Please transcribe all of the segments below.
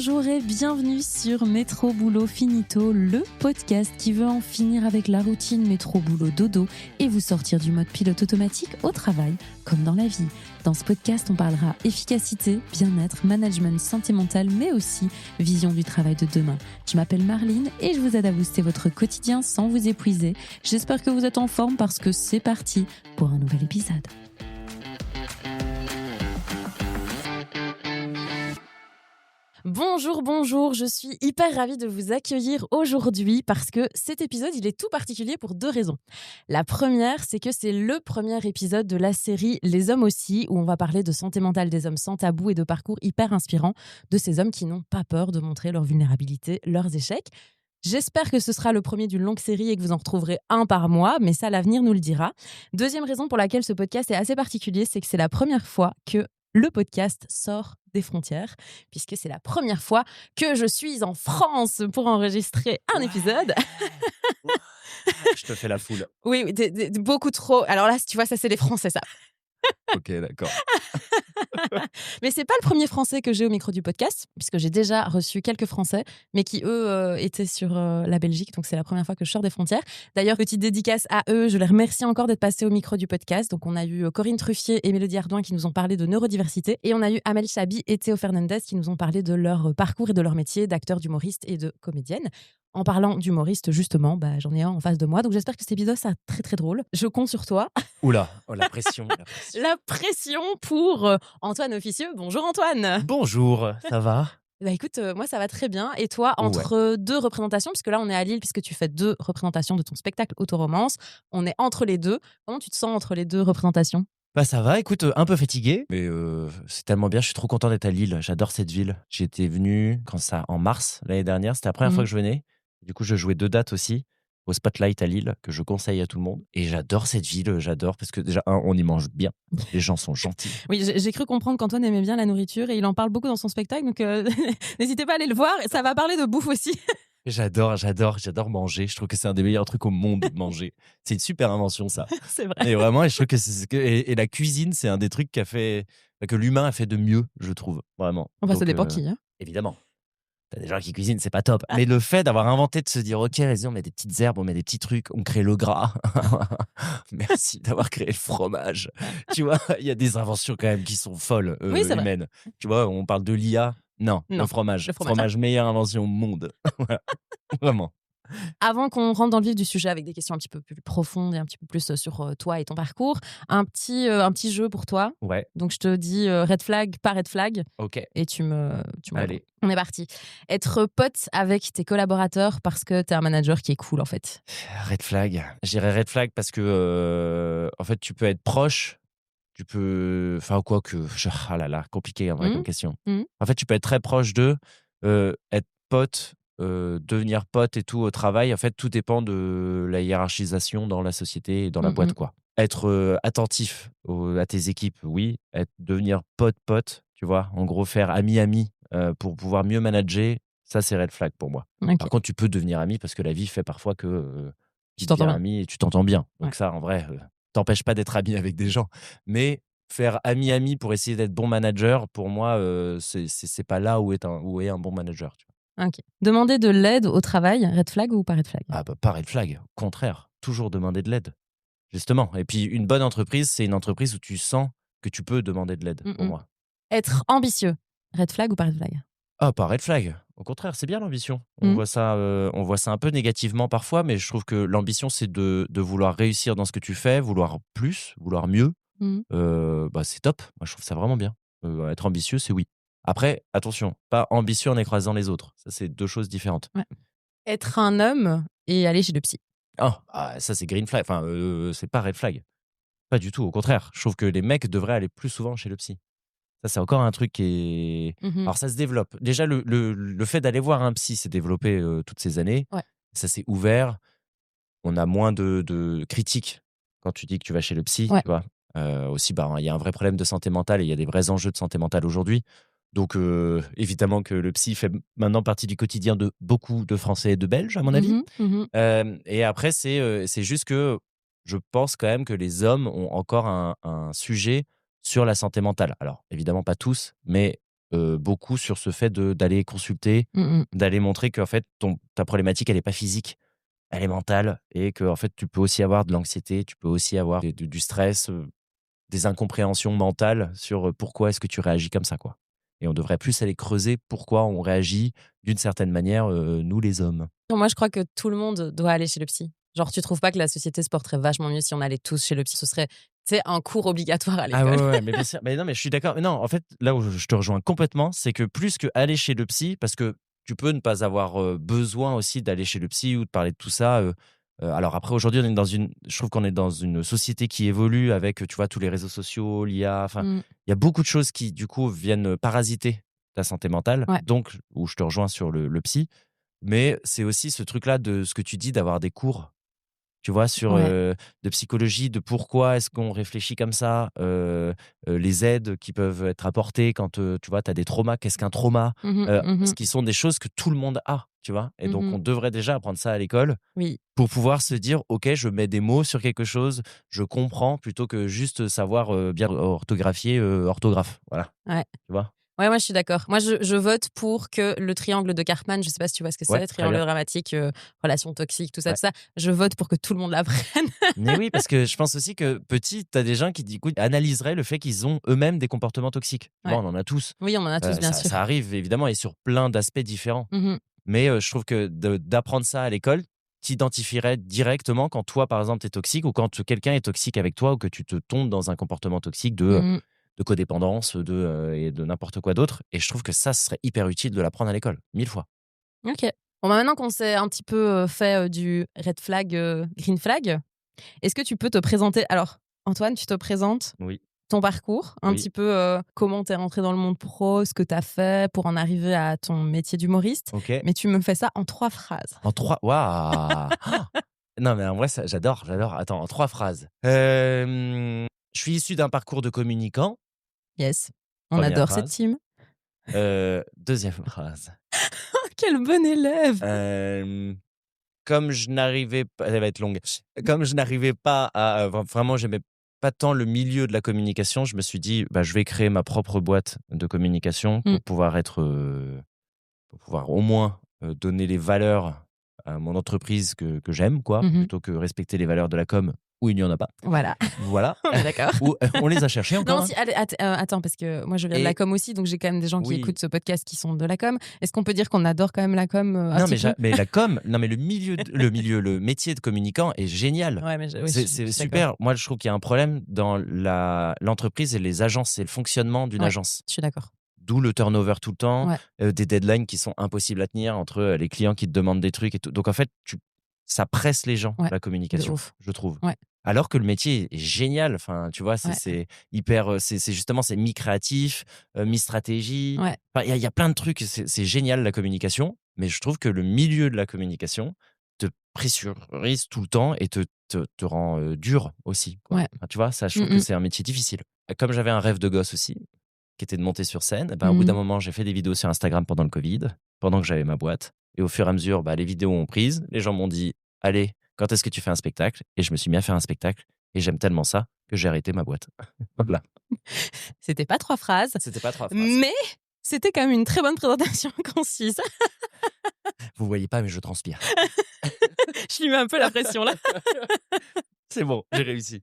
Bonjour et bienvenue sur Métro Boulot Finito, le podcast qui veut en finir avec la routine métro boulot dodo et vous sortir du mode pilote automatique au travail, comme dans la vie. Dans ce podcast, on parlera efficacité, bien-être, management, santé mentale, mais aussi vision du travail de demain. Je m'appelle Marline et je vous aide à booster votre quotidien sans vous épuiser. J'espère que vous êtes en forme parce que c'est parti pour un nouvel épisode. Bonjour, je suis hyper ravie de vous accueillir aujourd'hui parce que cet épisode, il est tout particulier pour deux raisons. La première, c'est que c'est le premier épisode de la série Les hommes aussi, où on va parler de santé mentale des hommes sans tabou et de parcours hyper inspirants de ces hommes qui n'ont pas peur de montrer leur vulnérabilité, leurs échecs. J'espère que ce sera le premier d'une longue série et que vous en retrouverez un par mois, mais ça, l'avenir nous le dira. Deuxième raison pour laquelle ce podcast est assez particulier, c'est que c'est la première fois que le podcast sort des frontières, puisque c'est la première fois que je suis en France pour enregistrer un épisode. Je te fais la foule. Oui, beaucoup trop. Alors là, tu vois, ça, c'est les Français, ça. Ok, d'accord. Mais c'est pas le premier Français que j'ai au micro du podcast, puisque j'ai déjà reçu quelques Français, mais qui, eux, étaient sur la Belgique. Donc, c'est la première fois que je sors des frontières. D'ailleurs, petite dédicace à eux. Je les remercie encore d'être passés au micro du podcast. Donc, on a eu Corinne Truffier et Mélodie Ardouin qui nous ont parlé de neurodiversité. Et on a eu Amel Chabi et Théo Fernandez qui nous ont parlé de leur parcours et de leur métier d'acteur, d'humoriste et de comédienne. En parlant d'humoriste, justement, j'en ai un en face de moi. Donc, j'espère que cet épisode sera très, très drôle. Je compte sur toi. Oula, la pression. La pression pour Antoine Officieux. Bonjour Antoine. Bonjour, ça va? Écoute, moi ça va très bien. Et toi, entre deux représentations, puisque là on est à Lille, puisque tu fais 2 représentations de ton spectacle Autoromance, on est entre les deux. Comment tu te sens entre les 2 représentations ? Ça va, écoute, un peu fatigué, mais c'est tellement bien, je suis trop content d'être à Lille, j'adore cette ville. J'étais venu en mars l'année dernière, c'était la première fois que je venais. Du coup, je jouais 2 dates aussi au Spotlight à Lille, que je conseille à tout le monde. Et j'adore cette ville, j'adore, parce que déjà, on y mange bien, les gens sont gentils. Oui, j'ai cru comprendre qu'Antoine aimait bien la nourriture et il en parle beaucoup dans son spectacle, donc n'hésitez pas à aller le voir, ça va parler de bouffe aussi. J'adore manger. Je trouve que c'est un des meilleurs trucs au monde, manger. C'est une super invention, ça. C'est vrai. Et vraiment, je trouve que et la cuisine, c'est un des trucs que l'humain a fait de mieux, je trouve. Vraiment. Enfin, ça Donc, dépend qui. Hein. évidemment. T'as des gens qui cuisinent, c'est pas top. Mais le fait d'avoir inventé de se dire, ok, vas-y, on met des petites herbes, on met des petits trucs, on crée le gras. Merci d'avoir créé le fromage. Tu vois, il y a des inventions quand même qui sont folles, Oui, c'est humaines. Tu vois, on parle de l'IA. Non, Non, le fromage. le fromage. Meilleure invention au monde. Voilà. Vraiment. Avant qu'on rentre dans le vif du sujet avec des questions un petit peu plus profondes et un petit peu plus sur toi et ton parcours, un petit jeu pour toi. Ouais. Donc je te dis red flag, pas red flag. Ok. Et tu me Allez. On est parti. Être pote avec tes collaborateurs parce que t'es un manager qui est cool en fait. Red flag. Je dirais red flag parce que en fait, tu peux être proche. Tu peux. Enfin, quoi que. Ah là là, compliqué en vrai comme question. En fait, tu peux être très proche d'eux, être pote, devenir pote et tout au travail. En fait, tout dépend de la hiérarchisation dans la société et dans la boîte, quoi. Être attentif à tes équipes, oui. Devenir pote, tu vois. En gros, faire ami pour pouvoir mieux manager, ça, c'est red flag pour moi. Okay. Par contre, tu peux devenir ami parce que la vie fait parfois que tu t'entends bien. ami et tu t'entends bien. Donc Ouais. ça, en vrai, t'empêche pas d'être ami avec des gens. Mais faire ami pour essayer d'être bon manager, pour moi, c'est pas là où est un bon manager. Tu vois. Ok. Demander de l'aide au travail, red flag ou pas red flag ? Pas red flag. Au contraire, toujours demander de l'aide. Justement. Et puis, une bonne entreprise, c'est une entreprise où tu sens que tu peux demander de l'aide, pour moi. Être ambitieux, red flag ou pas red flag ? Pas red flag. Au contraire, c'est bien l'ambition. On voit ça un peu négativement parfois, mais je trouve que l'ambition, c'est de vouloir réussir dans ce que tu fais, vouloir plus, vouloir mieux. C'est top. Moi, je trouve ça vraiment bien. Être ambitieux, c'est oui. Après, attention, pas ambitieux en écrasant les autres. Ça, c'est 2 choses différentes. Ouais. Être un homme et aller chez le psy. Ça, c'est green flag. Enfin, c'est pas red flag. Pas du tout. Au contraire, je trouve que les mecs devraient aller plus souvent chez le psy. Ça, c'est encore un truc qui est. Alors, ça se développe. Déjà, le fait d'aller voir un psy s'est développé toutes ces années. Ouais. Ça s'est ouvert. On a moins de critiques quand tu dis que tu vas chez le psy. Ouais. Tu vois. Aussi, il y a un vrai problème de santé mentale et il y a des vrais enjeux de santé mentale aujourd'hui. Donc, évidemment que le psy fait maintenant partie du quotidien de beaucoup de Français et de Belges, à mon avis. Et après, c'est juste que je pense quand même que les hommes ont encore un sujet sur la santé mentale. Alors, évidemment, pas tous, mais beaucoup sur ce fait d'aller consulter, d'aller montrer qu'en fait, ta problématique, elle n'est pas physique, elle est mentale et que en fait, tu peux aussi avoir de l'anxiété, tu peux aussi avoir du stress, des incompréhensions mentales sur pourquoi est-ce que tu réagis comme ça, quoi. Et on devrait plus aller creuser pourquoi on réagit d'une certaine manière, nous les hommes. Moi, je crois que tout le monde doit aller chez le psy. Genre, tu trouves pas que la société se porterait vachement mieux si on allait tous chez le psy? Ce serait, tu sais, un cours obligatoire à Ah l'école. ouais, ouais, mais bien sûr. Mais non, mais je suis d'accord. Mais non, en fait, là où je te rejoins complètement, c'est que plus que aller chez le psy, parce que tu peux ne pas avoir besoin aussi d'aller chez le psy ou de parler de tout ça. Alors après, aujourd'hui, je trouve qu'on est dans une société qui évolue avec, tu vois, tous les réseaux sociaux, l'IA. Enfin, Mmh. il y a beaucoup de choses qui, du coup, viennent parasiter ta santé mentale. Ouais. Donc, où je te rejoins sur le psy. Mais c'est aussi ce truc-là de ce que tu dis, d'avoir des cours, tu vois, sur Ouais. de psychologie, de pourquoi est-ce qu'on réfléchit comme ça, les aides qui peuvent être apportées quand, tu vois, tu as des traumas. Qu'est-ce qu'un trauma? Mmh mh. Ce Mmh. qui sont des choses que tout le monde a, tu vois? Et donc on Mmh. devrait déjà apprendre ça à l'école Oui. pour pouvoir se dire: «OK, je mets des mots sur quelque chose, je comprends», plutôt que juste savoir, bien orthographier, orthographe. Voilà, Ouais. tu vois? Ouais, moi, je suis d'accord. Moi, je vote pour que le triangle de Karpman, je sais pas si tu vois ce que Ouais, c'est, très triangle bien. dramatique, relation toxique, tout Ouais. ça. Je vote pour que tout le monde l'apprenne. Mais oui, parce que je pense aussi que petit, tu as des gens qui, du coup, analyseraient le fait qu'ils ont eux-mêmes des comportements toxiques. Tu vois, Ouais. on en a tous. Oui, on en a tous, bien sûr. Ça arrive évidemment et sur plein d'aspects différents. Mmh. Mais je trouve que d'apprendre ça à l'école, t'identifierais directement quand toi, par exemple, tu es toxique ou quand quelqu'un est toxique avec toi ou que tu te tombes dans un comportement toxique Mmh. de codépendance et de n'importe quoi d'autre. Et je trouve que ça, ce serait hyper utile de l'apprendre à l'école, 1000 fois. OK. Bon, bah, maintenant qu'on s'est un petit peu, fait, du red flag, green flag, est-ce que tu peux te présenter? Alors, Antoine, tu te présentes, Oui, ton parcours, un oui, petit peu, comment tu es rentré dans le monde pro, ce que tu as fait pour en arriver à ton métier d'humoriste, OK. mais tu me fais ça en 3 phrases. En 3, waouh! Non, mais en vrai, ça j'adore, j'adore. Attends, en 3 phrases. Je suis issu d'un parcours de communicant, Yes, on première adore cette phrase. team. 2e phrase. Quel bon élève! Hem, Comme je n'arrivais pas, elle va être longue. Comme je n'arrivais pas à, vraiment, j'aimais pas tant le milieu de la communication, je me suis dit: «Bah, je vais créer ma propre boîte de communication Mmh. pour pouvoir au moins, donner les valeurs à mon entreprise que j'aime, quoi, Mmh. plutôt que respecter les valeurs de la com où il n'y en a pas. Voilà, Voilà, on est d'accord. ou on les a cherchées encore, Non, hein. si, allez, attends, parce que moi, je viens de la Et com aussi, donc j'ai quand même des gens qui oui, écoutent ce podcast qui sont de la com. Est-ce qu'on peut dire qu'on adore quand même la com, un non, petit peu? mais la com, non, mais le métier de communicant est génial. Ouais, mais je oui, je C'est suis d'accord. super. Moi, je trouve qu'il y a un problème dans l'entreprise et les agences, c'est le fonctionnement d'une Ouais, agence. je suis d'accord. D'où le turnover tout le temps, Ouais, des deadlines qui sont impossibles à tenir entre, les clients qui te demandent des trucs et tout. Donc en fait, ça presse les gens, ouais, la de communication, ouf. je trouve. Ouais, Alors que le métier est génial. Enfin, tu vois, ouais, c'est hyper, c'est justement, c'est mi-créatif, mi-stratégie. ouais. Enfin, il y a plein de trucs. C'est génial la communication, mais je trouve que le milieu de la communication te pressurise tout le temps et te rend, dur aussi, quoi. Ouais. Enfin, tu vois, ça, je trouve Mmh que mh. c'est un métier difficile. Comme j'avais un rêve de gosse aussi, qui était de monter sur scène, et ben, au bout d'un Mmh. moment, j'ai fait des vidéos sur Instagram pendant le Covid, pendant que j'avais ma boîte. Et au fur et à mesure, bah, les vidéos ont prise. Les gens m'ont dit: «Allez, quand est-ce que tu fais un spectacle?» Et je me suis mis à faire un spectacle et j'aime tellement ça que j'ai arrêté ma boîte. Voilà. C'était pas 3 phrases, C'était pas 3 phrases. mais c'était quand même une très bonne présentation concise. Vous voyez pas, mais je transpire. Je lui mets un peu la pression là. C'est bon, j'ai réussi.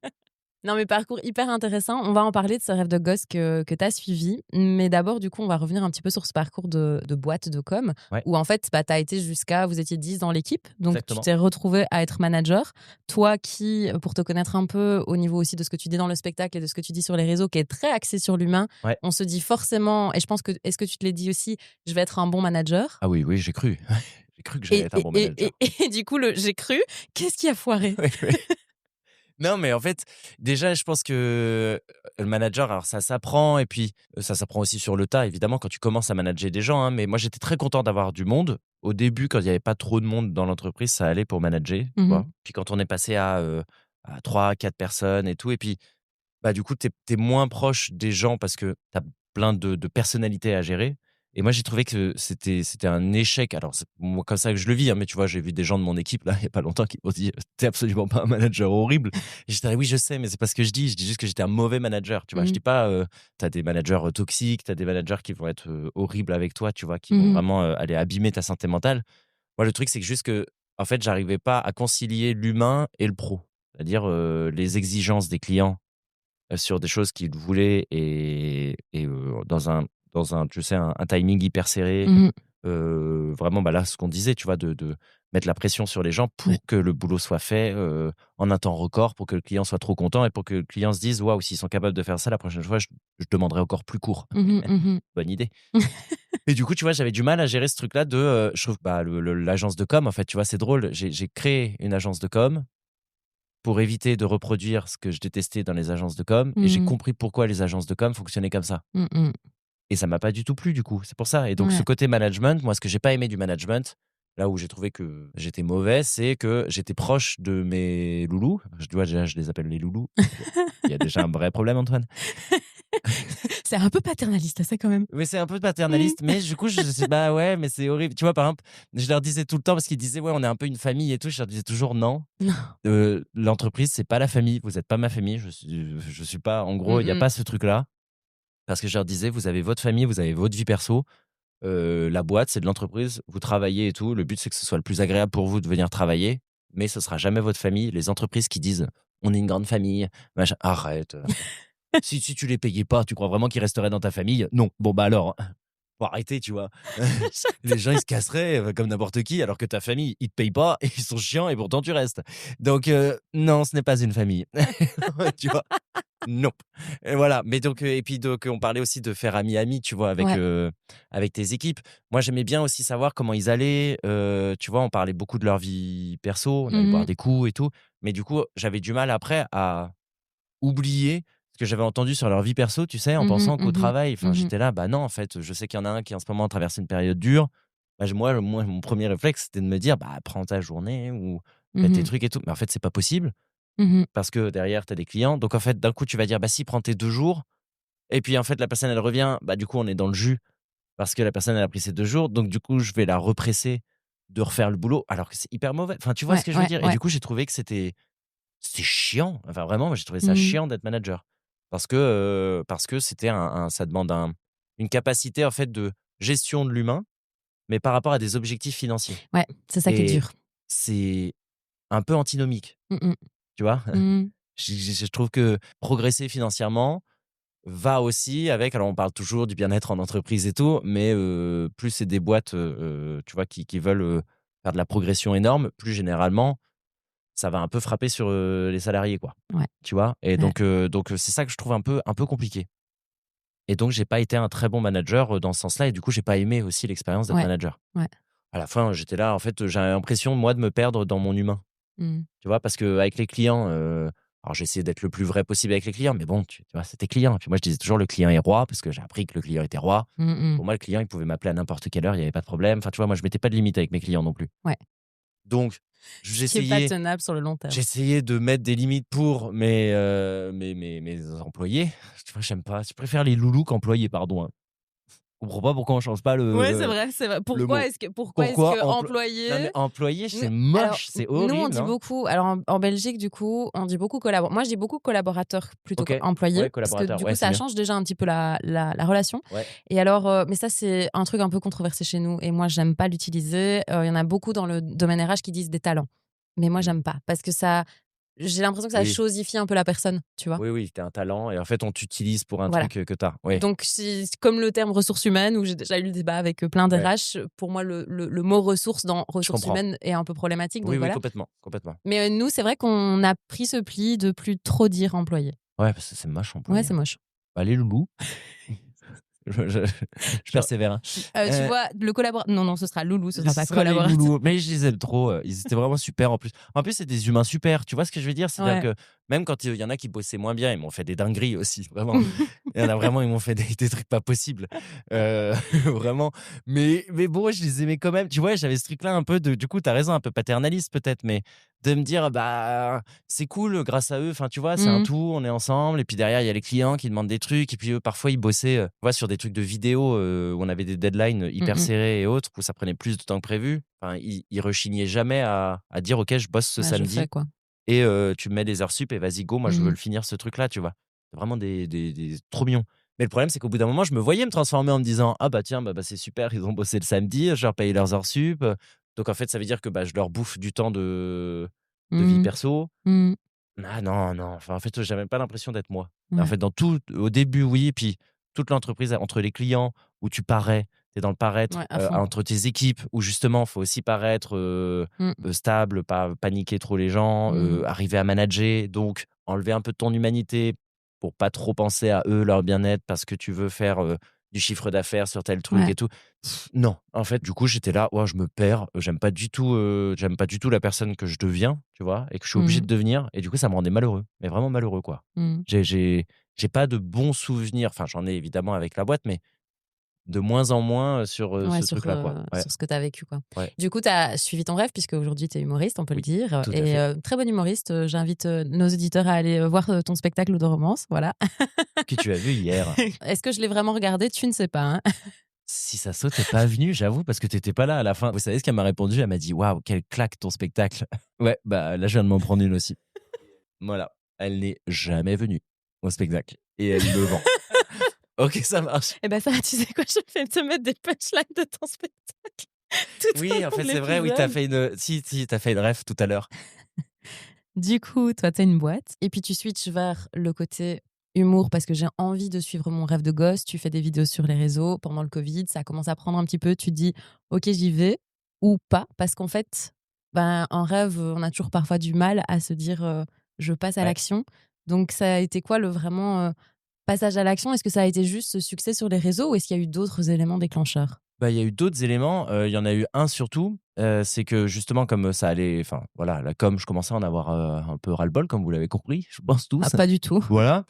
Non, mais parcours hyper intéressant. On va en parler de ce rêve de gosse que tu as suivi. Mais d'abord, du coup, on va revenir un petit peu sur ce parcours de boîte de com, Ouais, où en fait, bah, tu as été vous étiez 10 dans l'équipe. Donc, tu exactement. t'es retrouvé à être manager. Toi qui, pour te connaître un peu au niveau aussi de ce que tu dis dans le spectacle et de ce que tu dis sur les réseaux, qui est très axé sur l'humain, Ouais. on se dit forcément, et je pense que, est-ce que tu te l'es dit aussi, je vais être un bon manager? Ah oui, oui, j'ai cru. J'ai cru que j'allais être un bon manager. Et du coup, j'ai cru, qu'est-ce qui a foiré? Oui, oui. Non, mais en fait, déjà, je pense que le manager, alors ça s'apprend et puis ça s'apprend aussi sur le tas, évidemment, quand tu commences à manager des gens, hein. Mais moi, j'étais très content d'avoir du monde. Au début, quand il n'y avait pas trop de monde dans l'entreprise, ça allait pour manager, tu Mhm. vois. Puis quand on est passé à 3, 4 personnes et tout, et puis bah, du coup, tu es moins proche des gens parce que tu as plein de personnalités à gérer. Et moi, j'ai trouvé que c'était un échec. Alors, c'est moi comme ça que je le vis, hein, mais tu vois, j'ai vu des gens de mon équipe, là, il n'y a pas longtemps, qui m'ont dit « T'es absolument pas un manager horrible ». Et j'étais « Oui, je sais, mais c'est pas ce que je dis. Je dis juste que j'étais un mauvais manager. » Tu vois, je dis pas t'as des managers toxiques, t'as des managers qui vont être horribles avec toi, tu vois, qui vont vraiment aller abîmer ta santé mentale. Moi, le truc, c'est que juste que, en fait, j'arrivais pas à concilier l'humain et le pro. C'est-à-dire les exigences des clients sur des choses qu'ils voulaient et dans un, tu sais, un timing hyper serré. Vraiment, bah là, ce qu'on disait, tu vois, de mettre la pression sur les gens pour que le boulot soit fait en un temps record, pour que le client soit trop content et pour que le client se dise waouh, s'ils sont capables de faire ça, la prochaine fois, je demanderai encore plus court. Bonne idée. Et du coup, tu vois, j'avais du mal à gérer ce truc-là de. Je trouve bah, l'agence de com, en fait, tu vois, c'est drôle. J'ai créé une agence de com pour éviter de reproduire ce que je détestais dans les agences de com. Et j'ai compris pourquoi les agences de com fonctionnaient comme ça. Et ça m'a pas du tout plu, du coup. C'est pour ça. Et donc, ce côté management, moi, ce que j'ai pas aimé du management, là où j'ai trouvé que j'étais mauvais, c'est que j'étais proche de mes loulous. Tu vois, déjà, je les appelle les loulous. Il y a déjà un vrai problème, Antoine. C'est un peu paternaliste, ça, quand même. Mais c'est un peu paternaliste. Mais du coup, je sais, bah ouais, mais c'est horrible. Tu vois, par exemple, je leur disais tout le temps, parce qu'ils disaient, ouais, on est un peu une famille et tout. Je leur disais toujours, non. L'entreprise, c'est pas la famille. Vous êtes pas ma famille. Je suis pas, en gros, il n'y a pas ce truc-là. Parce que je leur disais, vous avez votre famille, vous avez votre vie perso. La boîte, c'est de l'entreprise. Vous travaillez et tout. Le but, c'est que ce soit le plus agréable pour vous de venir travailler. Mais ce sera jamais votre famille. Les entreprises qui disent, on est une grande famille, machin, arrête. Si tu les payais pas, tu crois vraiment qu'ils resteraient dans ta famille? Non. Bon, bah alors, faut arrêter, tu vois. Les gens, ils se casseraient comme n'importe qui, alors que ta famille, ils te payent pas, et ils sont chiants, et pourtant tu restes. Donc, non, ce n'est pas une famille. Tu vois? Non. Et voilà. Mais donc, et puis, donc, on parlait aussi de faire ami-ami, tu vois, avec tes équipes. Moi, j'aimais bien aussi savoir comment ils allaient. Tu vois, on parlait beaucoup de leur vie perso, on allait boire des coups et tout. Mais du coup, j'avais du mal après à oublier ce que j'avais entendu sur leur vie perso, tu sais, en pensant qu'au travail. Enfin, j'étais là, bah non, en fait, je sais qu'il y en a un qui en ce moment traverse une période dure. Bah, moi, mon premier réflexe, c'était de me dire, bah prends ta journée ou fais tes trucs et tout. Mais en fait, c'est pas possible parce que derrière, tu as des clients. Donc, en fait, d'un coup, tu vas dire, bah si, prends tes 2 jours. Et puis, en fait, la personne, elle revient. Bah, du coup, on est dans le jus parce que la personne, elle a pris ses 2 jours. Donc, du coup, je vais la represser de refaire le boulot alors que c'est hyper mauvais. Enfin, tu vois ce que je veux dire? Et du coup, j'ai trouvé que c'était chiant. Enfin, vraiment, moi, j'ai trouvé ça chiant d'être manager. Parce que c'était ça demande une capacité, en fait, de gestion de l'humain, mais par rapport à des objectifs financiers. Ouais, c'est ça qui est Et dur. c'est un peu antinomique, tu vois? Je trouve que progresser financièrement va aussi avec, alors on parle toujours du bien-être en entreprise et tout, mais plus c'est des boîtes, tu vois, qui veulent faire de la progression énorme, plus généralement, ça va un peu frapper sur les salariés, quoi. Ouais. Tu vois? Et donc, c'est ça que je trouve un peu compliqué. Et donc, j'ai pas été un très bon manager dans ce sens-là. Et du coup, j'ai pas aimé aussi l'expérience d'être manager. Ouais. À la fin, j'étais là, en fait, j'avais l'impression, moi, de me perdre dans mon humain. Tu vois? Parce qu'avec les clients, alors j'essayais d'être le plus vrai possible avec les clients, mais bon, tu vois, c'était client. Puis moi, je disais toujours le client est roi, parce que j'ai appris que le client était roi. Pour moi, le client, il pouvait m'appeler à n'importe quelle heure, il y avait pas de problème. Enfin, tu vois, moi, je mettais pas de limite avec mes clients non plus. Ouais. Donc, C'est pas tenable sur le long terme. j'essayais de mettre des limites pour mes employés. Tu vois, j'aime pas. Je préfère les loulous qu'employés, pardon, hein. Je comprends pas pourquoi on change pas Ouais, c'est vrai, c'est vrai. Pourquoi est-ce que employé? Non, mais employé, c'est moche, c'est horrible. Nous, on dit beaucoup. Alors, en Belgique, du coup, on dit beaucoup collaborateur. Moi, je dis beaucoup collaborateur plutôt qu'employé. Ouais, parce que du coup, ouais, ça change déjà un petit peu la relation. Ouais. Et alors, mais ça, c'est un truc un peu controversé chez nous. Et moi, j'aime pas l'utiliser. Il y en a beaucoup dans le domaine RH qui disent des talents. Mais moi, j'aime pas. Parce que ça. J'ai l'impression que ça chosifie un peu la personne, tu vois. Oui, t'es un talent et en fait, on t'utilise pour un truc que t'as. Ouais. Donc, comme le terme ressources humaines, où j'ai déjà eu le débat avec plein d'RH, pour moi, le mot ressources dans ressources humaines est un peu problématique. Donc oui, complètement. Mais nous, c'est vrai qu'on a pris ce pli de plus trop dire employé. Ouais, parce que c'est moche, employé. Ouais, c'est moche. Allez, loulou. Je persévère. Hein. Tu vois, le collaborateur. Non, ce sera loulou, ce sera pas collaborateur. Mais je les aime trop. Ils étaient vraiment super en plus. En plus, c'est des humains super. Tu vois ce que je veux dire? C'est-à-dire que Même quand il y en a qui bossaient moins bien, ils m'ont fait des dingueries aussi, vraiment. Il y en a vraiment, ils m'ont fait des trucs pas possibles. Vraiment. Mais bon, je les aimais quand même. Tu vois, j'avais ce truc-là un peu du coup, tu as raison, un peu paternaliste peut-être, mais de me dire, bah, c'est cool grâce à eux. Enfin, tu vois, c'est un Mmh. tout, on est ensemble. Et puis derrière, il y a les clients qui demandent des trucs. Et puis eux, parfois, ils bossaient tu vois, sur des trucs de vidéo où on avait des deadlines Mmh hyper mh. serrés et autres, où ça prenait plus de temps que prévu. Enfin, ils rechignaient jamais à dire, OK, je bosse ce Bah, je fais, samedi quoi. et tu me mets des heures sup et vas-y, go, moi, je veux Mmh. le finir, ce truc-là, tu vois. C'est vraiment trop mignon. Mais le problème, c'est qu'au bout d'un moment, je me voyais me transformer en me disant: «Ah bah tiens, bah, c'est super, ils ont bossé le samedi, je leur paye leurs heures sup». Donc en fait, ça veut dire que, bah, je leur bouffe du temps de vie Mmh. perso. Mmh. Ah non, non, enfin, en fait, j'avais pas l'impression d'être moi. En Ouais. fait, dans tout au début, oui, puis toute l'entreprise, entre les clients où tu parais, tu es dans le paraître, Ouais, à fond. entre tes équipes où justement, faut aussi paraître, Mmh. stable, pas paniquer trop les gens, Mmh. arriver à manager, donc enlever un peu de ton humanité pour pas trop penser à eux, leur bien-être, parce que tu veux faire, du chiffre d'affaires sur tel truc Ouais. et tout. Non, en fait, du coup, j'étais là: «Ouais, je me perds, j'aime pas du tout la personne que je deviens», tu vois? Et que je suis obligé Mmh. de devenir et du coup, ça me rendait malheureux, mais vraiment malheureux, quoi. Mmh. J'ai j'ai j'ai pas de bons souvenirs, enfin, j'en ai évidemment avec la boîte, mais de moins en moins, sur, Ouais, ce truc-là, quoi. Ouais, sur ce que tu as vécu, quoi. ouais, Du coup, tu as suivi ton rêve puisque aujourd'hui tu es humoriste, on peut le oui, dire tout à et fait. très bon humoriste, j'invite, nos auditeurs à aller, voir, ton spectacle de romance, voilà. Que tu as vu hier. Est-ce que je l'ai vraiment regardé? Tu ne sais pas, hein? Si ça saute, tu pas venu, j'avoue, parce que tu étais pas là à la fin. Vous savez ce qu'elle m'a répondu? Elle m'a dit: «Waouh, quelle claque ton spectacle!» Ouais, bah, là, je viens de m'en prendre une aussi. Voilà, elle n'est jamais venue au spectacle et elle le vend. OK, ça marche. Eh ben, ça va, tu sais quoi? Je vais te mettre des punchlines de ton spectacle tout au Oui, en long fait, de c'est vrai, oui, tu as l'épisode. fait si, tu as fait une ref tout à l'heure. Du coup, toi, tu as une boîte et puis tu switches vers le côté humour parce que j'ai envie de suivre mon rêve de gosse. Tu fais des vidéos sur les réseaux pendant le Covid, ça commence à prendre un petit peu. Tu te dis, OK, j'y vais ou pas parce qu'en fait, ben, en rêve, on a toujours parfois du mal à se dire, je passe à Ouais. l'action. Donc, ça a été quoi le vraiment passage à l'action? Est-ce que ça a été juste ce succès sur les réseaux ou est-ce qu'il y a eu d'autres éléments déclencheurs? Bah, il y a eu d'autres éléments, il y en a eu un surtout, c'est que justement comme, ça allait enfin voilà, la com, je commençais à en avoir, un peu ras-le-bol comme vous l'avez compris, je pense Ah, tous. pas du tout. Voilà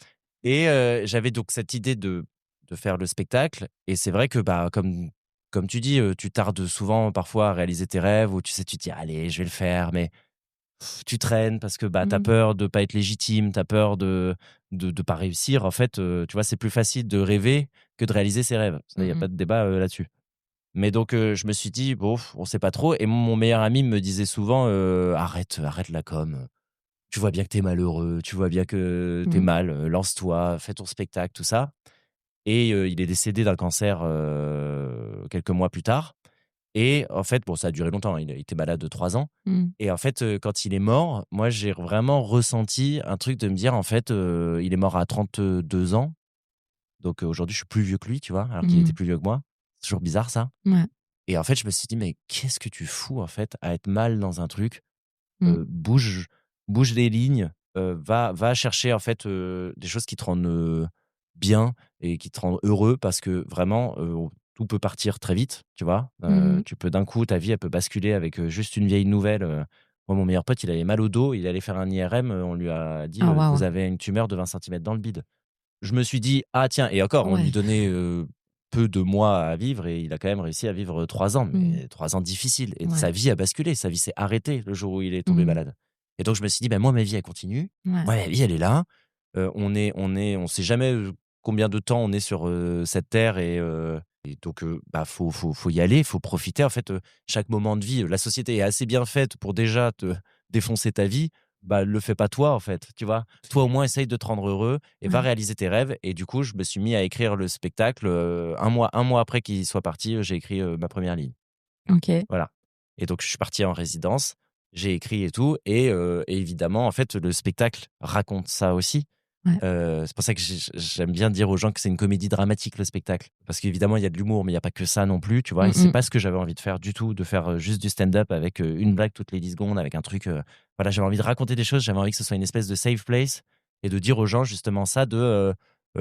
et j'avais donc cette idée de faire le spectacle et c'est vrai que, bah, comme tu dis, tu tardes souvent parfois à réaliser tes rêves ou tu sais, tu te dis: «Allez, je vais le faire», mais tu traînes parce que, bah, tu as Mmh. peur de pas être légitime, tu as peur de pas réussir. En fait, tu vois, c'est plus facile de rêver que de réaliser ses rêves. Ça, il y Mmh a pas mh. de débat, là-dessus. Mais donc je me suis dit: «Bon, on sait pas trop» et mon meilleur ami me disait souvent, «Arrête, arrête la com, tu vois bien que tu es malheureux, tu vois bien que tu es Mmh. mal, lance-toi, fais ton spectacle», tout ça et il est décédé d'un cancer, quelques mois plus tard et en fait, bon, ça a duré longtemps, hein, il a été malade 3 ans Mmh. et en fait, quand il est mort, moi, j'ai vraiment ressenti un truc de me dire: «En fait, il est mort à 32 ans, donc aujourd'hui, je suis plus vieux que lui», tu vois? Alors qu'il était Mmh. plus vieux que moi. C'est toujours bizarre ça. Ouais. Et en fait, je me suis dit: «Mais qu'est-ce que tu fous, en fait, à être mal dans un truc? Mmh. Bouge les lignes, va chercher, en fait, des choses qui te rendent, bien et qui te rendent heureux» parce que vraiment, tout peut partir très vite, tu vois? Mmh. Tu peux d'un coup, ta vie, elle peut basculer avec, juste une vieille nouvelle, Moi, mon meilleur pote, il avait mal au dos, il allait faire un IRM, on lui a dit, Ah waouh! «Vous avez une tumeur de 20 centimètres dans le bide». Je me suis dit: «Ah tiens» et encore, on lui Ouais. donnait, peu de mois à vivre et il a quand même réussi à vivre, 3 ans, Mmh. mais 3 ans difficiles et Ouais. sa vie a basculé, sa vie s'est arrêtée le jour où il est tombé Mmh. malade et donc je me suis dit: «Bah, moi, ma vie, elle continue. Ouais. Moi, ma vie, elle est là. On sait jamais, combien de temps on est sur, cette terre et donc bah, faut y aller, faut profiter. En fait, chaque moment de vie, la société est assez bien faite pour déjà te défoncer ta vie, bah, le fais pas toi, en fait, tu vois? Toi, au moins, essaye de te rendre heureux et va Ouais. réaliser tes rêves et du coup, je me suis mis à écrire le spectacle, 1 mois après qu'il soit parti, j'ai écrit, ma première ligne. OK. Voilà et donc je suis parti en résidence, j'ai écrit et tout et évidemment, en fait, le spectacle raconte ça aussi. Ouais. C'est pour ça que j'aime bien dire aux gens que c'est une comédie dramatique, le spectacle. Parce qu'évidemment, il y a de l'humour, mais il y a pas que ça non plus, tu vois? Mmh Et c'est mh. pas ce que j'avais envie de faire du tout, de faire, juste du stand-up avec, une blague toutes les 10 secondes, avec un truc, voilà, j'avais envie de raconter des choses, j'avais envie que ce soit une espèce de safe place et de dire aux gens justement ça de,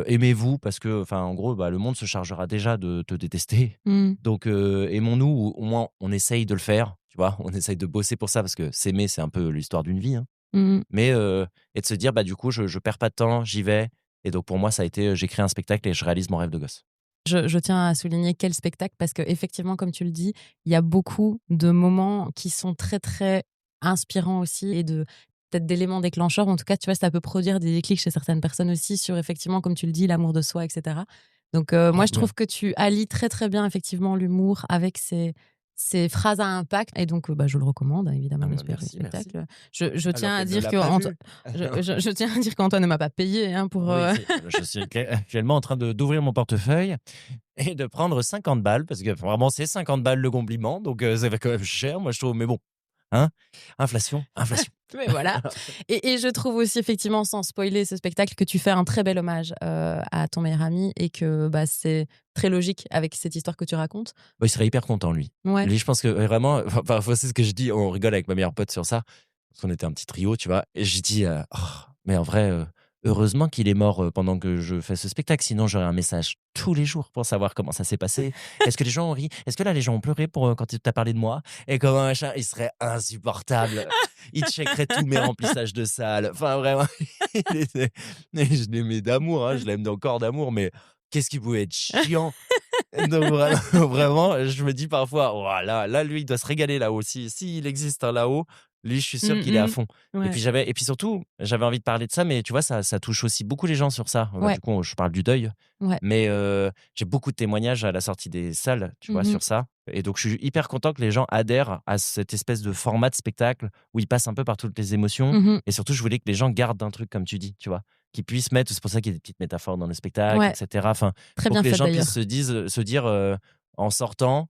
aimez-vous parce que, enfin, en gros, bah, le monde se chargera déjà de te détester. Mmh. Donc, aimons-nous ou au moins on essaye de le faire, tu vois? On essaye de bosser pour ça parce que s'aimer, c'est un peu l'histoire d'une vie, hein. Mais et de se dire, du coup, je perds pas de temps, j'y vais. Et donc, pour moi, ça a été, j'écris un spectacle et je réalise mon rêve de gosse. Je tiens à souligner quel spectacle, parce qu'effectivement, comme tu le dis, il y a beaucoup de moments qui sont très, très inspirants aussi, et peut-être d'éléments déclencheurs. En tout cas, tu vois, ça peut produire des déclics chez certaines personnes aussi sur, effectivement, comme tu le dis, l'amour de soi, etc. Donc, moi, je trouve que tu allies très, très bien, effectivement, l'humour avec ces phrases à impact. Et donc, je le recommande, hein, évidemment, le Merci. spectacle. Je tiens à dire je tiens à dire qu'Antoine ne m'a pas payé, hein, pour. Oui, je suis actuellement en train d'ouvrir mon portefeuille et de prendre 50 balles, parce que vraiment, c'est 50 balles le compliment. Donc, ça fait quand même cher, moi, je trouve. Mais bon, hein, inflation. Mais voilà. Et je trouve aussi, effectivement, sans spoiler ce spectacle, que tu fais un très bel hommage à ton meilleur ami, et que c'est très logique avec cette histoire que tu racontes. Il serait hyper content, lui. Ouais. Lui, je pense que vraiment, parfois, c'est ce que je dis, on rigole avec ma meilleure pote sur ça, parce qu'on était un petit trio, tu vois, et je dis, mais en vrai, heureusement qu'il est mort pendant que je fais ce spectacle, sinon j'aurais un message tous les jours pour savoir comment ça s'est passé. Est-ce que les gens ont ri? Est-ce que là, les gens ont pleuré quand tu t'as parlé de moi? Et comment machin, il serait insupportable. Il checkerait tous mes remplissages de salles. Enfin, vraiment, je l'aimais d'amour, hein, je l'aime encore d'amour, mais qu'est-ce qui pouvait être chiant. Donc vraiment, je me dis parfois, oh, là, lui, il doit se régaler là-haut. S'il existe un là-haut, lui, je suis sûr qu'il est à fond. Ouais. Et puis surtout, j'avais envie de parler de ça, mais tu vois, ça touche aussi beaucoup les gens sur ça. Ouais. Du coup, je parle du deuil. Ouais. Mais j'ai beaucoup de témoignages à la sortie des salles, tu vois, sur ça. Et donc, je suis hyper content que les gens adhèrent à cette espèce de format de spectacle où ils passent un peu par toutes les émotions. Et surtout, je voulais que les gens gardent un truc, comme tu dis, tu vois, qu'ils puissent mettre, c'est pour ça qu'il y a des petites métaphores dans le spectacle, etc. Enfin, très pour bien que les fait, gens d'ailleurs. puissent se dire en sortant,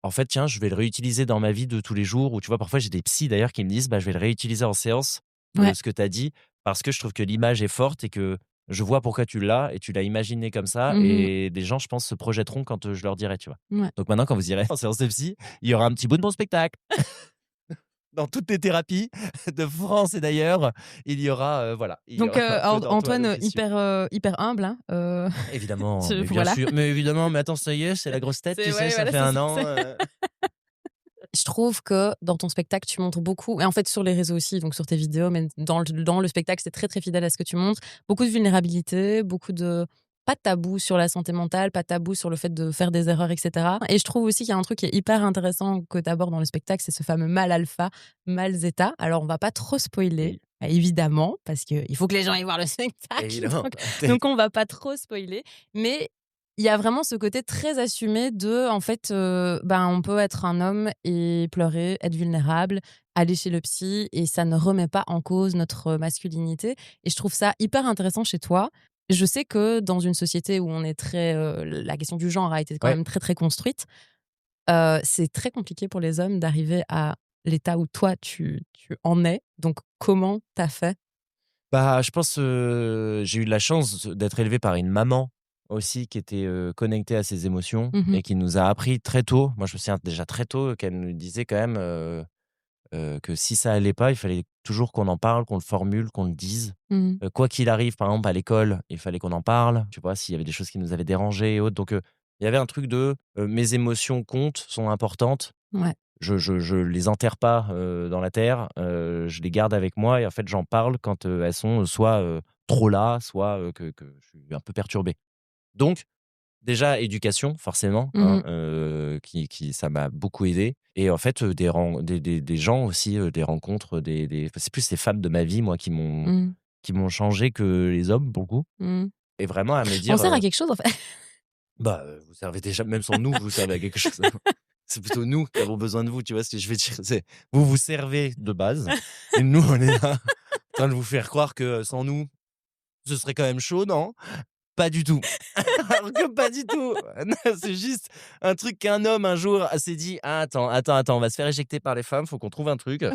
en fait, tiens, je vais le réutiliser dans ma vie de tous les jours. Ou tu vois, parfois, j'ai des psys d'ailleurs qui me disent, je vais le réutiliser en séance, ce que tu as dit, parce que je trouve que l'image est forte et que je vois pourquoi tu l'as et tu l'as imaginé comme ça. Et des gens, je pense, se projetteront quand je leur dirai, tu vois. Ouais. Donc maintenant, quand vous irez en séance de psy, il y aura un petit bout de mon spectacle. Dans toutes les thérapies de France et d'ailleurs, il y aura, voilà. Donc, Antoine, hyper humble. Hein, évidemment, mais bien voilà. sûr. Mais évidemment, mais attends, ça y est, c'est la grosse tête, tu sais, ça fait un an. Je trouve que dans ton spectacle, tu montres beaucoup, et en fait sur les réseaux aussi, donc sur tes vidéos, mais dans le spectacle, c'est très très fidèle à ce que tu montres. Beaucoup de vulnérabilité, pas de tabou sur la santé mentale, pas de tabou sur le fait de faire des erreurs, etc. Et je trouve aussi qu'il y a un truc qui est hyper intéressant que tu abordes dans le spectacle, c'est ce fameux mal alpha, mal zeta. Alors on va pas trop spoiler. Oui. Évidemment, parce qu'il faut que les gens aillent voir le spectacle. Donc on va pas trop spoiler. Mais il y a vraiment ce côté très assumé de, en fait, on peut être un homme et pleurer, être vulnérable, aller chez le psy, et ça ne remet pas en cause notre masculinité. Et je trouve ça hyper intéressant chez toi. Je sais que dans une société où on est très, la question du genre a été quand même très très construite, c'est très compliqué pour les hommes d'arriver à l'état où toi tu en es. Donc comment t'as fait? Je pense j'ai eu de la chance d'être élevé par une maman aussi qui était connectée à ses émotions et qui nous a appris très tôt. Moi, je me souviens déjà très tôt qu'elle nous disait quand même que si ça allait pas, il fallait toujours qu'on en parle, qu'on le formule, qu'on le dise. Quoi qu'il arrive, par exemple à l'école, il fallait qu'on en parle. Tu vois, s'il y avait des choses qui nous avaient dérangés et autres. Donc, il y avait un truc de mes émotions comptent, sont importantes. Ouais. Je les enterre pas dans la terre, je les garde avec moi et en fait j'en parle quand elles sont soit trop là, soit que je suis un peu perturbé. Donc déjà éducation forcément, qui ça m'a beaucoup aidé, et en fait des gens aussi, des rencontres, c'est plus les femmes de ma vie moi qui m'ont changé que les hommes beaucoup. Et vraiment à me dire on sert à quelque chose en fait. Vous servez déjà, même sans nous, vous servez à quelque chose. C'est plutôt nous qui avons besoin de vous, tu vois ce que je veux dire? C'est vous servez de base et nous, on est là en train de vous faire croire que sans nous, ce serait quand même chaud, non? Pas du tout. Alors que pas du tout. C'est juste un truc qu'un homme un jour s'est dit: «Ah, attends, on va se faire éjecter par les femmes, faut qu'on trouve un truc.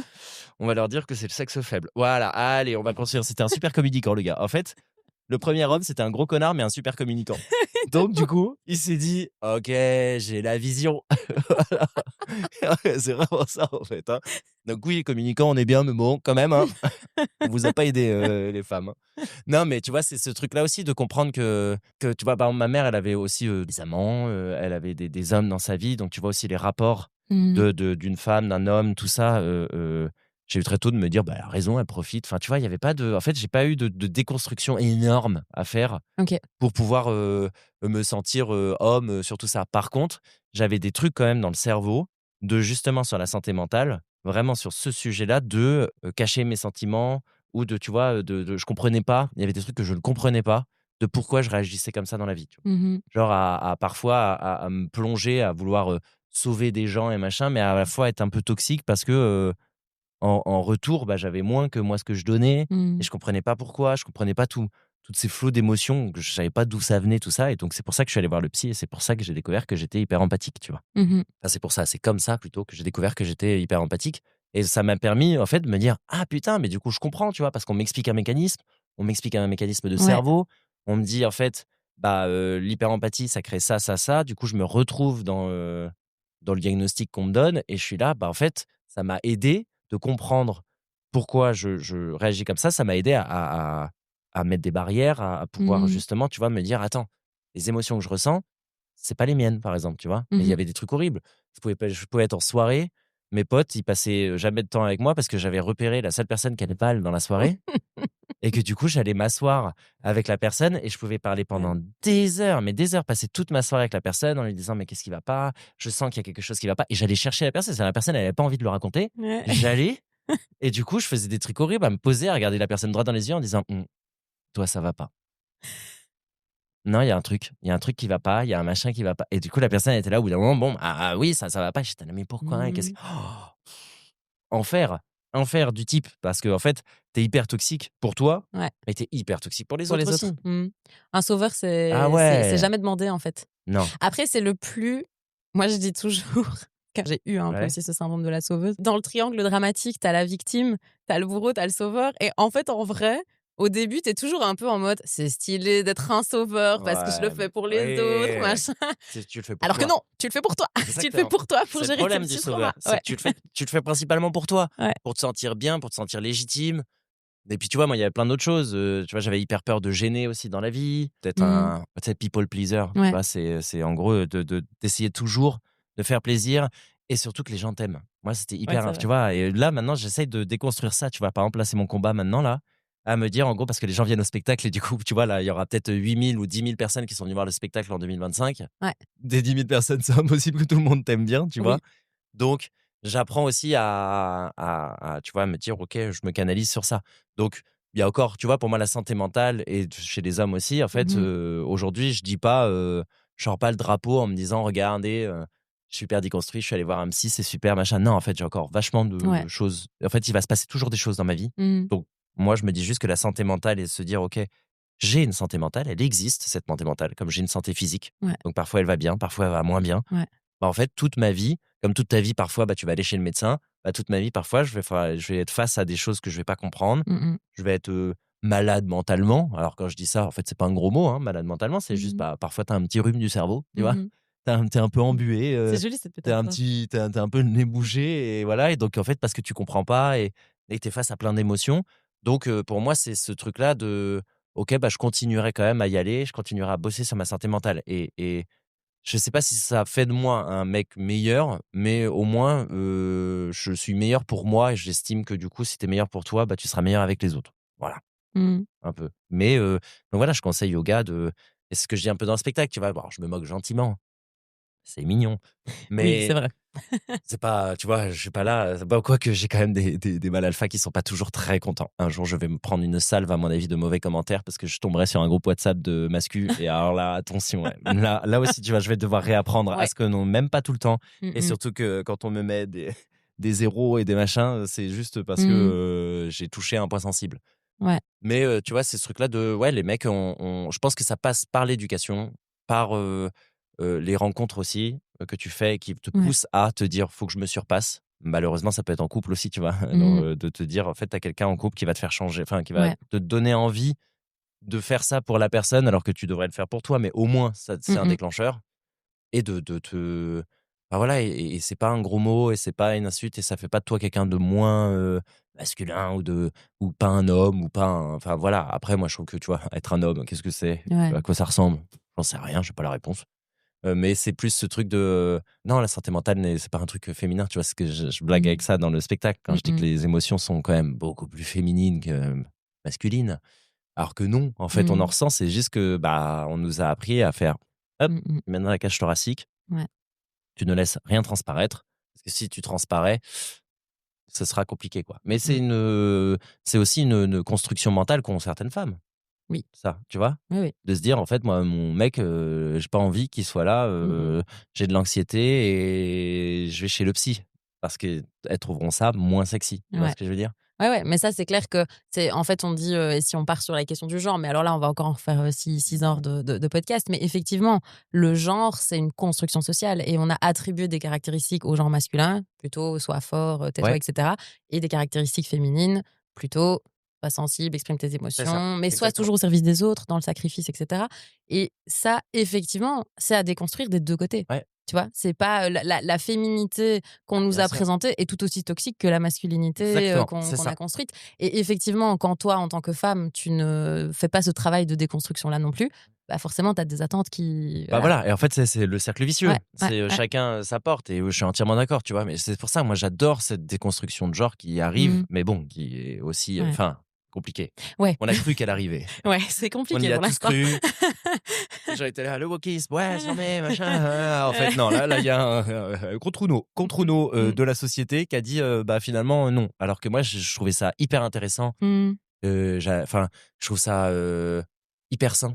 On va leur dire que c'est le sexe faible. Voilà, allez, on va construire». C'était un super communicant, le gars. En fait, le premier homme, c'était un gros connard, mais un super communicant. Donc, du coup, il s'est dit: «OK, j'ai la vision». C'est vraiment ça, en fait. Hein. Donc, oui, communicant, on est bien, mais bon, quand même, hein, on vous a pas aidé, les femmes. Hein. Non, mais tu vois, c'est ce truc-là aussi de comprendre que tu vois, par exemple, ma mère, elle avait aussi des amants, elle avait des hommes dans sa vie. Donc, tu vois aussi les rapports d'une femme, d'un homme, tout ça. j'ai eu très tôt de me dire, bah, elle a raison, elle profite. Enfin, tu vois, il y avait pas de. En fait, j'ai pas eu de déconstruction énorme à faire OK. pour pouvoir me sentir homme sur tout ça. Par contre, j'avais des trucs quand même dans le cerveau de justement sur la santé mentale, vraiment sur ce sujet-là, de cacher mes sentiments ou de, tu vois, je comprenais pas. Il y avait des trucs que je ne comprenais pas de pourquoi je réagissais comme ça dans la vie. Tu vois. Mmh. Genre à parfois à me plonger, à vouloir sauver des gens et machin, mais à la fois être un peu toxique parce que en retour, bah, j'avais moins que moi ce que je donnais et Mmh. je comprenais pas pourquoi, je comprenais pas toutes ces flots d'émotions, que je savais pas d'où ça venait tout ça et donc c'est pour ça que je suis allé voir le psy et c'est pour ça que j'ai découvert que j'étais hyper empathique, tu vois? Mmh. Enfin, c'est pour ça, c'est comme ça plutôt que j'ai découvert que j'étais hyper empathique et ça m'a permis en fait de me dire: «Ah putain, mais du coup je comprends», tu vois? Parce qu'on m'explique un mécanisme, on m'explique un mécanisme de Ouais. cerveau, on me dit en fait, bah, l'hyper-empathie ça crée ça, ça, ça, du coup je me retrouve dans le diagnostic qu'on me donne et je suis là, bah, en fait, ça m'a aidé de comprendre pourquoi je réagis comme ça m'a aidé à mettre des barrières, à pouvoir Mmh. justement, tu vois, me dire: «Attends, les émotions que je ressens, c'est pas les miennes», par exemple, tu vois? Mais il y Mmh. avait des trucs horribles. Je pouvais être en soirée, mes potes, ils passaient, jamais de temps avec moi parce que j'avais repéré la seule personne qui allait mal dans la soirée et que du coup, j'allais m'asseoir avec la personne et je pouvais parler Ouais. pendant des heures, mais des heures, passer toute ma soirée avec la personne en lui disant: «Mais qu'est-ce qui va pas? Je sens qu'il y a quelque chose qui va pas» et j'allais chercher la personne. C'est la personne, elle avait pas envie de le raconter. Ouais. J'allais et du coup, je faisais des trucs horribles à me poser, à regarder la personne droit dans les yeux en disant: toi, ça va pas. Non, il y a un truc qui va pas, il y a un machin qui va pas» et du coup, la personne elle était là au bout d'un moment: «Bon, oui, ça va pas». J'étais là: «Mais pourquoi? Hein, qu'est-ce que» Mmh. enfer, enfer du type parce qu'en fait, tu es hyper toxique pour toi, Ouais, mais tu es hyper toxique pour les pour autres les aussi. autres. Mmh. Un sauveur, Ah c'est ouais! jamais demandé, en fait. Non. Après, c'est le plus moi, je dis toujours, car j'ai eu un peu Ouais. aussi ce syndrome de la sauveuse. Dans le triangle dramatique, tu as la victime, tu as le bourreau, tu as le sauveur et en fait, en vrai, au début, tu es toujours un peu en mode: «C'est stylé d'être un sauveur parce que je le Ouais, fais mais pour les autres, ouais, machin». tu le fais pour Alors que toi. non, tu le fais pour toi. Tu le fais Exactement. pour toi, pour C'est le gérer tes problème du petits traumas. sauveur, c'est Ouais, que tu le fais principalement pour toi, ouais. pour te sentir bien, pour te sentir légitime. Et puis, tu vois, moi, il y avait plein d'autres choses, tu vois, j'avais hyper peur de gêner aussi dans la vie, d'être Mmh. un tu sais, people pleaser, tu Ouais. vois? C'est en gros, d'essayer toujours de faire plaisir et surtout que les gens t'aiment. Moi, c'était Ouais, hyper c'est tu vrai. vois? Et là, maintenant, j'essaye de déconstruire ça, tu vois? Par exemple, là, c'est mon combat maintenant, là, à me dire, en gros, parce que les gens viennent au spectacle et du coup, tu vois, là, il y aura peut-être 8 000 ou 10 000 personnes qui sont venues voir le spectacle en 2025. Ouais. Des 10 000 personnes, c'est impossible que tout le monde t'aime bien, tu vois? Oui. Donc, j'apprends aussi tu vois, me dire: «OK, je me canalise sur ça». Donc, il y a encore, tu vois, pour moi, la santé mentale et chez les hommes aussi, en fait, Mmh. aujourd'hui, je dis pas, je sors pas le drapeau en me disant: «Regardez, je suis hyper déconstruit, je suis allé voir un psy, c'est super, machin». Non, en fait, j'ai encore vachement Ouais. de choses. En fait, il va se passer toujours des choses dans ma vie. Mmh. Donc, moi, je me dis juste que la santé mentale et se dire: «OK, j'ai une santé mentale, elle existe, cette santé mentale, comme j'ai une santé physique». Ouais, Donc, parfois, elle va bien, parfois, elle va moins bien. ouais. Bah, en fait, toute ma vie, comme toute ta vie, parfois, bah, tu vas aller chez le médecin. Bah, toute ma vie, parfois, je vais être face à des choses que je vais pas comprendre. Mmh mh. Je vais être malade mentalement. Alors, quand je dis ça, en fait, c'est pas un gros mot, hein, malade mentalement. C'est juste, Mmh. bah, parfois, tu as un petit rhume du cerveau, tu vois. Mmh. T'es un peu Mmh. embué, C'est joli cette tu un métaphore. petit, t'es un peu le nez bougé. Et voilà. Et donc, en fait, parce que tu comprends pas et tu es face à plein d'émotions. Donc, pour moi, c'est ce truc-là de, OK, bah, je continuerai quand même à y aller. Je continuerai à bosser sur ma santé mentale. Et je sais pas si ça fait de moi un mec meilleur, mais au moins, je suis meilleur pour moi et j'estime que du coup, si tu es meilleur pour toi, bah, tu seras meilleur avec les autres. Voilà, Mmh. un peu. Mais, donc voilà, je conseille aux gars de et c'est ce que je dis un peu dans le spectacle, tu vois? Bon, je me moque gentiment, c'est mignon, Oui, c'est mais vrai. c'est pas tu vois, je suis pas là, bah, quoique j'ai quand même des mâles alpha qui sont pas toujours très contents. Un jour, je vais me prendre une salve, à mon avis, de mauvais commentaires parce que je tomberai sur un groupe WhatsApp de mascu et alors là, attention, ouais. Là aussi, tu vois, je vais devoir réapprendre à Ouais. ce que non, même pas tout le temps Mmh et mh. surtout que quand on me met des zéros et des machins, c'est juste parce que, Mmh. j'ai touché un point sensible. Ouais. Mais, tu vois, c'est ce truc-là de ouais, les mecs, je pense que ça passe par l'éducation, par, les rencontres aussi, que tu fais et qui te Ouais. poussent à te dire: «Faut que je me surpasse». Malheureusement, ça peut être en couple aussi, tu vois? Mmh. De te dire, en fait, tu as quelqu'un en couple qui va te faire changer, enfin, qui va Ouais. te donner envie de faire ça pour la personne alors que tu devrais le faire pour toi, mais au moins ça c'est Mmh un mh. déclencheur et de te bah, voilà et c'est pas un gros mot et c'est pas une insulte et ça fait pas de toi quelqu'un de moins, masculin ou pas un homme ou pas un enfin voilà. Après moi je trouve que, tu vois, être un homme, qu'est-ce que c'est? Ouais. À quoi ça ressemble? J'en sais rien, j'ai pas la réponse. Mais c'est plus ce truc de non, la santé mentale, c'est pas un truc féminin, tu vois. Ce que je blague avec ça dans le spectacle quand je dis que les émotions sont quand même beaucoup plus féminines que masculines. Alors que non, en fait, on en ressent. C'est juste que on nous a appris à faire hop, maintenant la cage thoracique. Ouais. Tu ne laisses rien transparaître. Parce que si tu transparais, ce sera compliqué, quoi. Mais c'est aussi une construction mentale qu'ont certaines femmes. Oui. Ça, tu vois? Oui. De se dire, en fait, moi, mon mec, j'ai pas envie qu'il soit là, j'ai de l'anxiété et je vais chez le psy. Parce qu'elles trouveront ça moins sexy. Tu vois ce que je veux dire? Ouais, mais ça, c'est clair que c'est en fait, on dit, et si on part sur la question du genre, mais alors là, on va encore en faire 6 heures de podcast. Mais effectivement, le genre, c'est une construction sociale et on a attribué des caractéristiques au genre masculin, plutôt sois fort, tais-toi, etc. Et des caractéristiques féminines, plutôt sois sensible, exprime tes émotions, mais sois toujours au service des autres, dans le sacrifice, etc. Et ça, effectivement, c'est à déconstruire des deux côtés. Ouais. Tu vois, c'est pas la féminité qu'on nous a présentée est tout aussi toxique que la masculinité qu'on a construite. Et effectivement, quand toi, en tant que femme, tu ne fais pas ce travail de déconstruction-là non plus, forcément, tu as des attentes qui. Voilà. Et en fait, c'est le cercle vicieux. Chacun sa porte. Et je suis entièrement d'accord, tu vois. Mais c'est pour ça, moi, j'adore cette déconstruction de genre qui arrive, mais bon, qui est aussi. Compliqué. Ouais. On a cru qu'elle arrivait. Ouais, c'est compliqué. On y a pour tous l'instant. cru. J'ai été là, le wokisme, ouais, j'en ai, machin. En fait, non, là, il y a un contre-uno de la société qui a dit, finalement, non. Alors que moi, je trouvais ça hyper intéressant. Je trouve ça hyper sain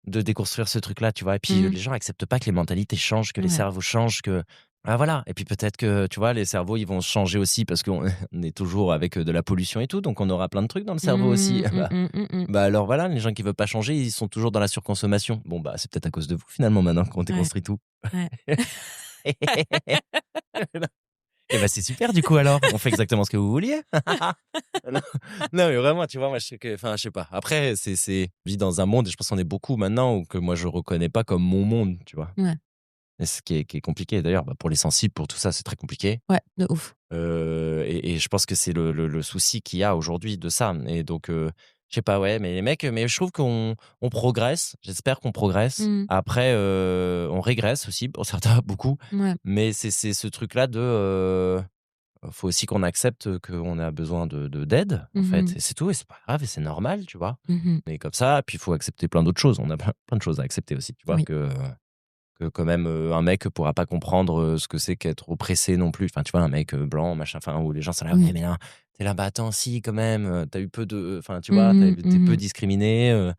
de déconstruire ce truc-là, tu vois. Et puis, les gens acceptent pas que les mentalités changent, que les cerveaux changent, que. Voilà. Et puis peut-être que, tu vois, les cerveaux, ils vont changer aussi parce qu'on est toujours avec de la pollution et tout. Donc, on aura plein de trucs dans le cerveau aussi. Alors voilà, les gens qui veulent pas changer, ils sont toujours dans la surconsommation. Bon, c'est peut-être à cause de vous, finalement, maintenant qu'on déconstruit tout. Ouais. Et c'est super, du coup, alors. On fait exactement ce que vous vouliez. Non, mais vraiment, tu vois, moi, je sais pas. Après, je vis dans un monde, et je pense qu'on est beaucoup maintenant, que moi, je reconnais pas comme mon monde, tu vois. Ouais. Et ce qui est compliqué d'ailleurs, pour les sensibles, pour tout ça, c'est très compliqué. Ouais, de ouf. Et je pense que c'est le souci qu'il y a aujourd'hui de ça. Et donc, je sais pas, ouais, mais les mecs, mais je trouve qu'on progresse. J'espère qu'on progresse. Après, on régresse aussi, pour certains, beaucoup. Ouais. Mais c'est ce truc-là de. Faut aussi qu'on accepte qu'on a besoin d'aide, en fait. Et c'est tout, et c'est pas grave, et c'est normal, tu vois. Mais comme ça, puis il faut accepter plein d'autres choses. On a plein de choses à accepter aussi, tu vois. Oui. Que quand même un mec pourra pas comprendre ce que c'est qu'être oppressé non plus. Enfin, tu vois, un mec blanc, machin, où les gens sont là, mais non, t'es là, attends, si, quand même, t'as eu peu de. Enfin, tu vois, t'as été peu discriminé,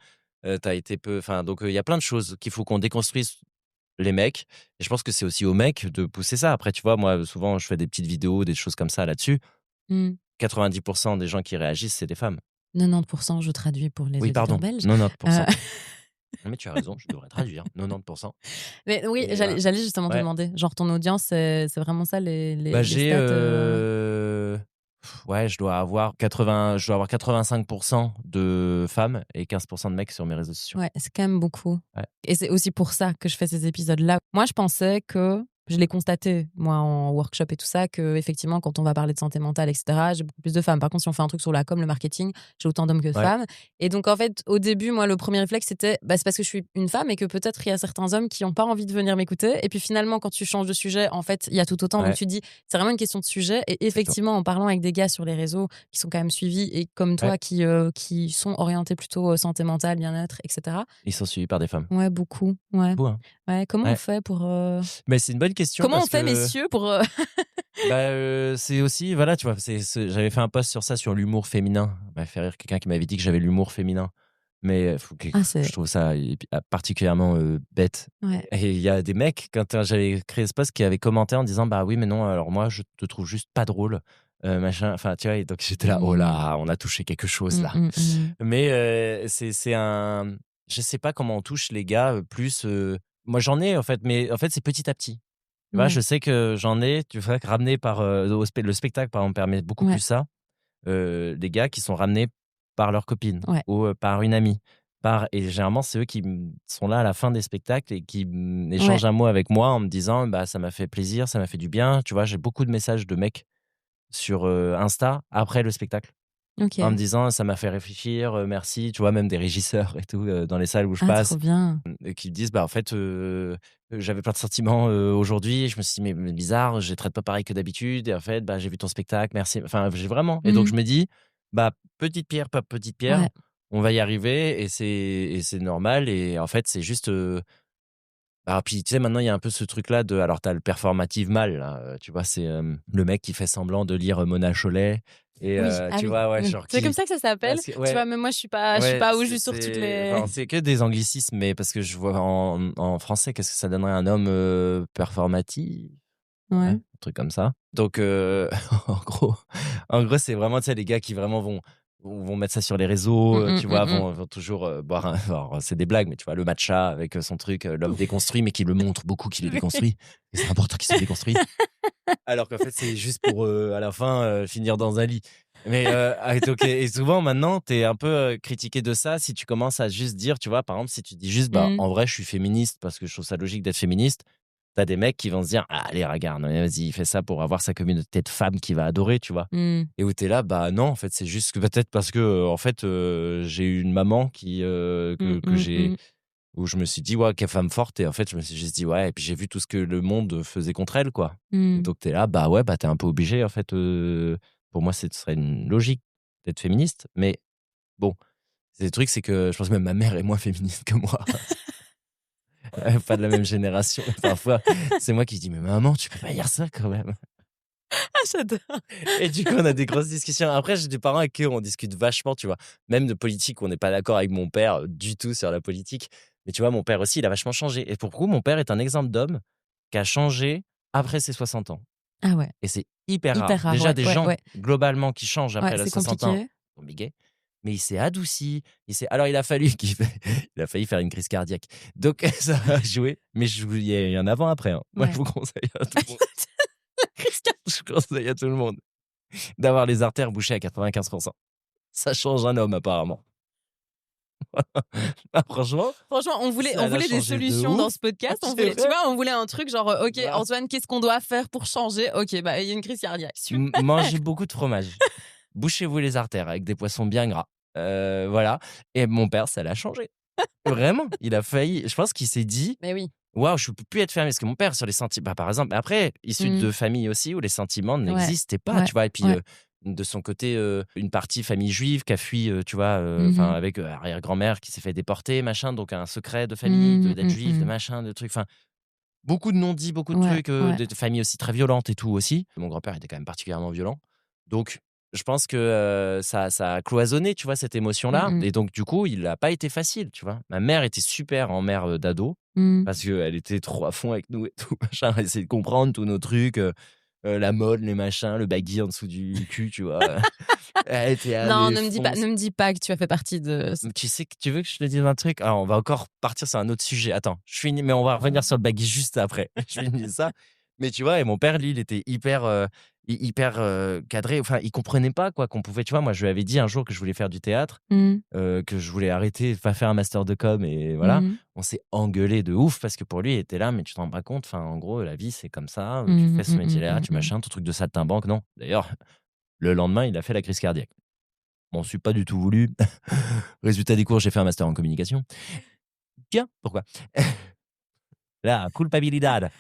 t'as été peu. Enfin, donc il y a plein de choses qu'il faut qu'on déconstruise les mecs. Et je pense que c'est aussi aux mecs de pousser ça. Après, tu vois, moi, souvent, je fais des petites vidéos, des choses comme ça là-dessus. 90% des gens qui réagissent, c'est des femmes. 90%, je traduis pour les auditeurs belges. 90%. Non, mais tu as raison, je devrais traduire. 90%. Mais oui, j'allais justement te demander. Genre, ton audience, c'est vraiment ça, les j'ai stats je dois avoir 85% de femmes et 15% de mecs sur mes réseaux sociaux. Ouais, c'est quand même beaucoup. Ouais. Et c'est aussi pour ça que je fais ces épisodes-là. Moi, je pensais que je l'ai constaté, moi, en workshop et tout ça, que effectivement, quand on va parler de santé mentale, etc., j'ai beaucoup plus de femmes. Par contre, si on fait un truc sur la com, le marketing, j'ai autant d'hommes que de femmes. Et donc, en fait, au début, moi, le premier réflexe, c'était c'est parce que je suis une femme et que peut-être il y a certains hommes qui n'ont pas envie de venir m'écouter. Et puis finalement, quand tu changes de sujet, en fait, il y a tout autant. Donc, tu dis, c'est vraiment une question de sujet. Et effectivement, en parlant avec des gars sur les réseaux qui sont quand même suivis et comme toi, qui sont orientés plutôt santé mentale, bien-être, etc. Ils sont suivis par des femmes. Ouais, beaucoup. Ouais. Beaucoup, hein. Ouais, comment on fait pour. Mais c'est une bonne question. Comment on fait, messieurs, pour. C'est aussi, voilà, tu vois, j'avais fait un post sur ça, sur l'humour féminin. Ça m'a fait rire quelqu'un qui m'avait dit que j'avais l'humour féminin. Mais je trouve ça particulièrement bête. Ouais. Et il y a des mecs, quand j'avais créé ce post, qui avaient commenté en disant oui, mais non, alors moi, je te trouve juste pas drôle. Machin, enfin, tu vois, et donc j'étais là, oh là, on a touché quelque chose là. Mais c'est un. Je sais pas comment on touche les gars plus. Moi, j'en ai, en fait, mais en fait, c'est petit à petit. Tu vois, je sais que j'en ai, tu vois, ramené par le spectacle, par exemple, permet beaucoup plus ça. Des gars qui sont ramenés par leur copine ou par une amie. Et généralement, c'est eux qui sont là à la fin des spectacles et qui échangent un mot avec moi en me disant ça m'a fait plaisir, ça m'a fait du bien. Tu vois, j'ai beaucoup de messages de mecs sur Insta après le spectacle. En me disant ça m'a fait réfléchir, merci. Tu vois, même des régisseurs et tout dans les salles où je passe. Trop bien. qui disent, bah, en fait, j'avais plein de sentiments aujourd'hui. Et je me suis dit, mais bizarre, je les traite pas pareil que d'habitude. Et en fait, bah, j'ai vu ton spectacle, merci. Enfin, j'ai vraiment. Et donc, je me dis, bah, petite pierre, pas petite pierre, on va y arriver et c'est normal. Et en fait, c'est juste. Alors, puis, tu sais, maintenant, il y a un peu ce truc-là de. Alors, t'as le performative mal, là, tu vois, c'est le mec qui fait semblant de lire Mona Chollet. Et Oui, tu vois, ouais, oui. genre C'est comme ça que ça s'appelle. parce que Tu vois, même moi, je suis pas au juste sur toutes les. enfin, c'est que des anglicismes, mais parce que je vois en français, qu'est-ce que ça donnerait un homme performatif? Ouais, un truc comme ça. Donc, en gros, c'est vraiment, tu sais, les gars qui vraiment vont mettre ça sur les réseaux, tu vois, vont toujours boire un. Alors, c'est des blagues, mais tu vois, le matcha avec son truc, l'homme déconstruit, mais qui le montre beaucoup qu'il est déconstruit. Et c'est important qu'il soit déconstruit. Alors qu'en fait, c'est juste pour, à la fin, finir dans un lit. Mais, donc, et souvent, maintenant, t'es un peu critiqué de ça si tu commences à juste dire, tu vois, par exemple, si tu dis juste, bah, en vrai, je suis féministe parce que je trouve ça logique d'être féministe. T'as des mecs qui vont se dire, ah, allez, regarde, vas-y, il fait ça pour avoir sa communauté de femmes qui va adorer, tu vois. Et où t'es là, bah non, en fait, c'est juste que peut-être parce que, en fait, j'ai eu une maman que j'ai, où je me suis dit, ouais, quelle femme forte. Et en fait, je me suis juste dit, ouais, et puis j'ai vu tout ce que le monde faisait contre elle, quoi. Et donc, t'es là, bah ouais, bah t'es un peu obligé, en fait. Pour moi, ce serait une logique d'être féministe. Mais bon, le truc, c'est que je pense que même ma mère est moins féministe que moi. Pas de la même génération. Parfois, c'est moi qui dis, mais maman, tu peux pas dire ça quand même. Ah, j'adore. Et du coup, on a des grosses discussions. Après, j'ai des parents avec qui on discute vachement, tu vois. Même de politique, on n'est pas d'accord avec mon père du tout sur la politique. Mais tu vois, mon père aussi, il a vachement changé. Et pour le coup, mon père est un exemple d'homme qui a changé après ses 60 ans. Ah ouais. Et c'est hyper rare. Hyper rare. Déjà, Ouais, des ouais, gens, ouais. globalement, qui changent après Ouais, les c'est 60 ans, compliqué. sont bigués. Mais il s'est adouci. Alors, il a fallu il a failli faire une crise cardiaque. Donc, ça a joué. Mais il y a un avant-après. Hein. Moi, je vous conseille à tout le monde. Je conseille à tout le monde d'avoir les artères bouchées à 95%. Ça change un homme, apparemment. Ah, franchement, on voulait ça l'a des changé de solutions ouf. dans ce podcast. C'est Tu vrai. vois, on voulait un truc genre, ok, Ouais. Antoine, qu'est-ce qu'on doit faire pour changer? Ok, bah, il y a une crise cardiaque. Super. Mangez beaucoup de fromage. Bouchez-vous les artères avec des poissons bien gras. Voilà. Et mon père, ça l'a changé. Vraiment. Il a failli. Je pense qu'il s'est dit, Mais oui. waouh, je peux plus être fermé. Parce que mon père, sur les sentiments, bah, par exemple, après, issu de familles aussi où les sentiments n'existaient pas, tu vois. Et puis, de son côté, une partie famille juive qui a fui, tu vois, enfin, avec arrière-grand-mère qui s'est fait déporter, machin. Donc, un secret de famille, d'être juif, de machin, de trucs. Enfin, beaucoup de non-dits, beaucoup de trucs, de familles aussi très violentes et tout aussi. Mon grand-père était quand même particulièrement violent. Donc, je pense que ça a cloisonné, tu vois, cette émotion-là. Et donc, du coup, il n'a pas été facile, tu vois. Ma mère était super en mère d'ado parce qu'elle était trop à fond avec nous et tout, machin. Elle essayait de comprendre tous nos trucs, la mode, les machins, le baggy en dessous du cul, tu vois. Elle était Non, ne me dis pas que tu as fait partie de. Tu sais que tu veux que je te dise un truc? Alors, on va encore partir sur un autre sujet. Attends, je finis, mais on va revenir sur le baggy juste après. Je finis ça. Mais tu vois, et mon père, lui, il était hyper cadré. Enfin, il comprenait pas quoi qu'on pouvait. Tu vois, moi, je lui avais dit un jour que je voulais faire du théâtre, que je voulais arrêter, pas faire un master de com, et voilà. On s'est engueulé de ouf parce que pour lui, il était là, mais tu te rends pas compte. Enfin, en gros, la vie, c'est comme ça. Tu fais ce métier-là, tu machin, ton truc de saltimbanque, non. D'ailleurs, le lendemain, il a fait la crise cardiaque. Bon, je suis pas du tout voulu. Résultat des cours, j'ai fait un master en communication. Tiens, pourquoi? La culpabilidad.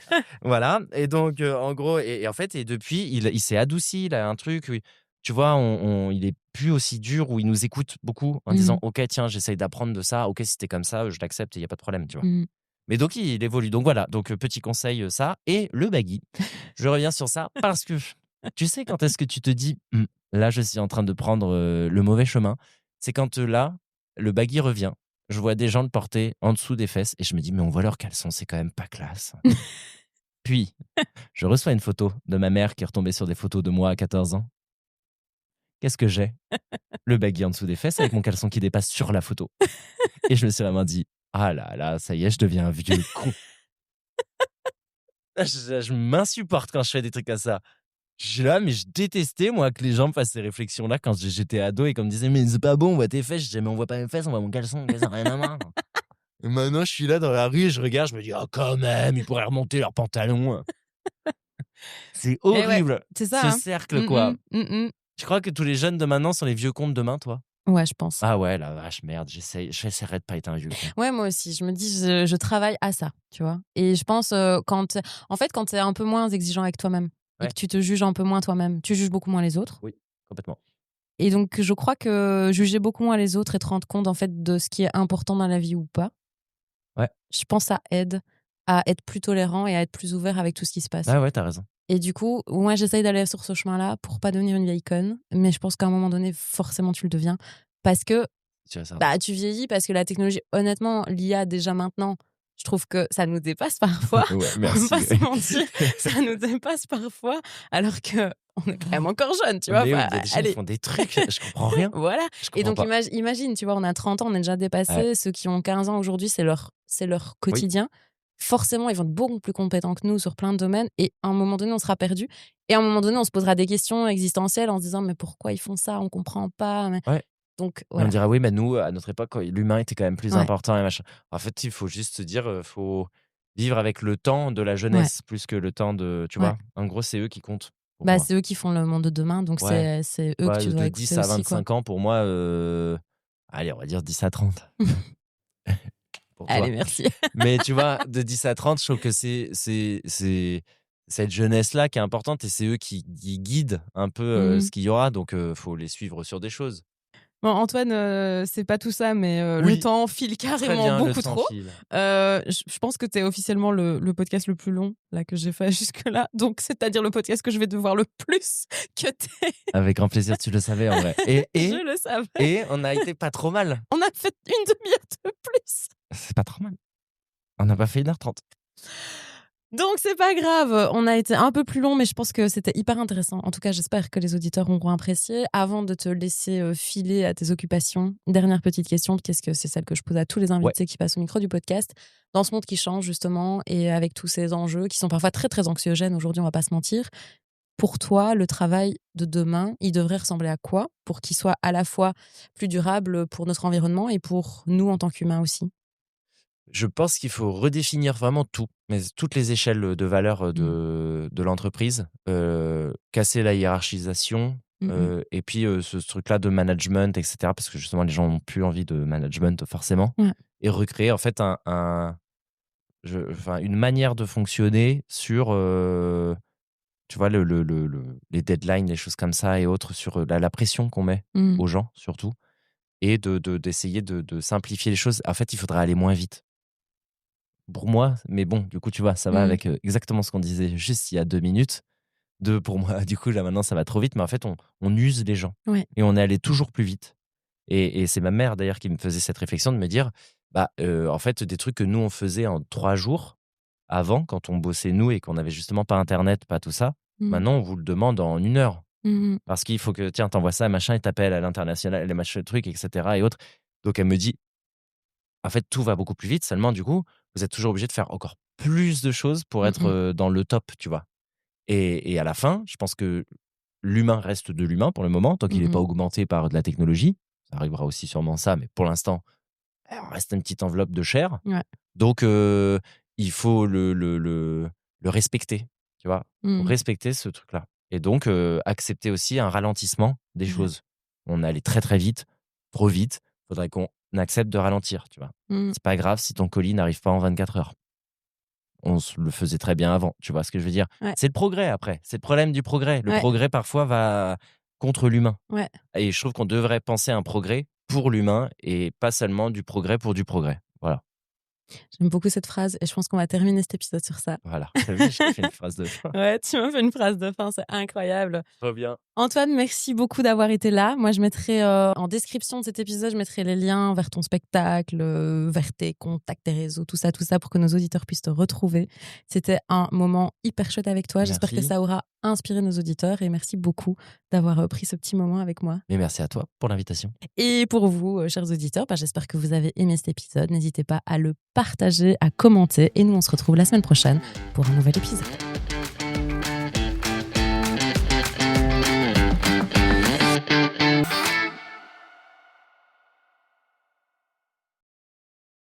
Voilà. Et donc, en gros, et en fait, et depuis, il s'est adouci. Il a un truc, tu vois, il est plus aussi dur, où il nous écoute beaucoup en disant, ok, tiens, j'essaye d'apprendre de ça. Ok, si t'es comme ça, je l'accepte et il n'y a pas de problème, tu vois. Mais donc, il évolue. Donc voilà. Donc, petit conseil, ça. Et le baggy. Je reviens sur ça parce que tu sais quand est-ce que tu te dis, là, je suis en train de prendre le mauvais chemin. C'est quand là, le baggy revient. Je vois des gens le porter en dessous des fesses et je me dis, mais on voit leurs caleçons, c'est quand même pas classe. Puis, je reçois une photo de ma mère qui est retombée sur des photos de moi à 14 ans. Qu'est-ce que j'ai? Le baggy en dessous des fesses avec mon caleçon qui dépasse sur la photo. Et je me suis vraiment dit, ah là là, ça y est, je deviens un vieux con. Je m'insupporte quand je fais des trucs comme ça. Je suis là, mais je détestais, moi, que les gens me fassent ces réflexions-là quand j'étais ado et qu'on me disait, mais c'est pas bon, on voit tes fesses. Je disais, mais on voit pas mes fesses, on voit mon caleçon, ça n'a rien à voir. Et maintenant, je suis là dans la rue et je regarde, je me dis, oh, quand même, ils pourraient remonter leurs pantalons. C'est horrible. Ouais, c'est ça. Ce cercle, quoi. Tu crois que tous les jeunes de maintenant sont les vieux cons de demain, toi? Ouais, je pense. Ah ouais, la vache, merde, j'essaierai de pas être un vieux con. Ouais, moi aussi. Je me dis, je travaille à ça, tu vois. Et je pense, quand t'es un peu moins exigeant avec toi-même et Ouais. que tu te juges un peu moins toi-même, tu juges beaucoup moins les autres. Oui, complètement. Et donc, je crois que juger beaucoup moins les autres et te rendre compte, en fait, de ce qui est important dans la vie ou pas, Ouais. je pense ça aide à être plus tolérant et à être plus ouvert avec tout ce qui se passe. Ah ouais, t'as raison. Et du coup, moi, j'essaye d'aller sur ce chemin-là pour pas devenir une vieille conne. Mais je pense qu'à un moment donné, forcément, tu le deviens. Parce que tu vieillis, parce que la technologie, honnêtement, l'IA déjà maintenant, je trouve que ça nous dépasse parfois. Ouais, merci. On va pas se mentir, ça nous dépasse parfois, alors que on est quand même encore jeune, tu vois. Mais oui, il y a des gens qui font des trucs, je comprends rien. Voilà. Et donc, imagine, tu vois, on a 30 ans, on est déjà dépassé. Ouais. Ceux qui ont 15 ans aujourd'hui, c'est leur quotidien. Forcément, ils vont être beaucoup plus compétents que nous sur plein de domaines. Et à un moment donné, on sera perdu. Et à un moment donné, on se posera des questions existentielles en se disant, mais pourquoi ils font ça? On comprend pas. Mais... Ouais. Donc, voilà. On dira, oui, mais nous, à notre époque, l'humain était quand même plus important et machin. En fait, il faut juste se dire, faut vivre avec le temps de la jeunesse plus que le temps de. Tu vois, en gros, c'est eux qui comptent. C'est eux qui font le monde de demain, donc c'est eux que tu dois écouter aussi. De 10 à 25 ans, pour moi, allez, on va dire 10 à 30. Allez, merci. Mais tu vois, de 10 à 30, je trouve que c'est cette jeunesse-là qui est importante et c'est eux qui guident un peu ce qu'il y aura. Donc, faut les suivre sur des choses. Bon, Antoine, c'est pas tout ça, mais le temps file carrément beaucoup trop. Je pense que t'es officiellement le podcast le plus long là, que j'ai fait jusque-là. Donc, c'est-à-dire le podcast que je vais devoir le plus que t'es. Avec grand plaisir, tu le savais en vrai. Je le savais. Et on a été pas trop mal. On a fait une demi-heure de plus. C'est pas trop mal. On n'a pas fait 1h30. Donc, c'est pas grave. On a été un peu plus long, mais je pense que c'était hyper intéressant. En tout cas, j'espère que les auditeurs auront apprécié. Avant de te laisser filer à tes occupations, dernière petite question, parce que c'est celle que je pose à tous les invités qui passent au micro du podcast. Dans ce monde qui change, justement, et avec tous ces enjeux qui sont parfois très, très anxiogènes, aujourd'hui, on va pas se mentir. Pour toi, le travail de demain, il devrait ressembler à quoi pour qu'il soit à la fois plus durable pour notre environnement et pour nous en tant qu'humains aussi? Je pense qu'il faut redéfinir vraiment tout, mais toutes les échelles de valeur de l'entreprise, casser la hiérarchisation, et puis ce truc-là de management, etc. Parce que justement, les gens n'ont plus envie de management forcément. Ouais. Et recréer en fait une manière de fonctionner sur, tu vois, les deadlines, les choses comme ça et autres, sur la pression qu'on met aux gens surtout, et d'essayer de simplifier les choses. En fait, il faudrait aller moins vite. Pour moi, mais bon, du coup, tu vois, ça va avec exactement ce qu'on disait juste il y a 2 minutes. Pour moi, du coup, là, maintenant, ça va trop vite, mais en fait, on use les gens. Ouais. Et on est allé toujours plus vite. Et c'est ma mère, d'ailleurs, qui me faisait cette réflexion de me dire, en fait, des trucs que nous, on faisait en 3 jours, avant, quand on bossait, nous, et qu'on n'avait justement pas Internet, pas tout ça, maintenant, on vous le demande en 1 heure. Parce qu'il faut que, tiens, t'envoies ça, machin, et t'appelles à l'international, les machins, trucs, etc. et autres. Donc, elle me dit, en fait, tout va beaucoup plus vite. Seulement, du coup, vous êtes toujours obligé de faire encore plus de choses pour être dans le top, tu vois. Et à la fin, je pense que l'humain reste de l'humain pour le moment, tant qu'il n'est pas augmenté par de la technologie. Ça arrivera aussi sûrement ça, mais pour l'instant, on reste une petite enveloppe de chair. Ouais. Donc, il faut le respecter, tu vois. Respecter ce truc-là. Et donc, accepter aussi un ralentissement des choses. On allait très, très vite, trop vite. Il faudrait qu'on accepte de ralentir, tu vois. C'est pas grave si ton colis n'arrive pas en 24 heures. On le faisait très bien avant, tu vois ce que je veux dire. C'est le progrès après, c'est le problème du progrès. Le progrès parfois va contre l'humain. Et je trouve qu'on devrait penser à un progrès pour l'humain et pas seulement du progrès pour du progrès. Voilà. J'aime beaucoup cette phrase et je pense qu'on va terminer cet épisode sur ça. Voilà, t'as vu, je t'ai fait une phrase de fin. Ouais, tu m'as fait une phrase de fin, c'est incroyable. Trop bien. Antoine, merci beaucoup d'avoir été là. Moi, je mettrai en description de cet épisode, je mettrai les liens vers ton spectacle, vers tes contacts, tes réseaux, tout ça, pour que nos auditeurs puissent te retrouver. C'était un moment hyper chouette avec toi. J'espère que ça aura inspiré nos auditeurs et merci beaucoup d'avoir pris ce petit moment avec moi. Mais merci à toi pour l'invitation. Et pour vous, chers auditeurs, j'espère que vous avez aimé cet épisode. N'hésitez pas à le partager, à commenter et nous, on se retrouve la semaine prochaine pour un nouvel épisode.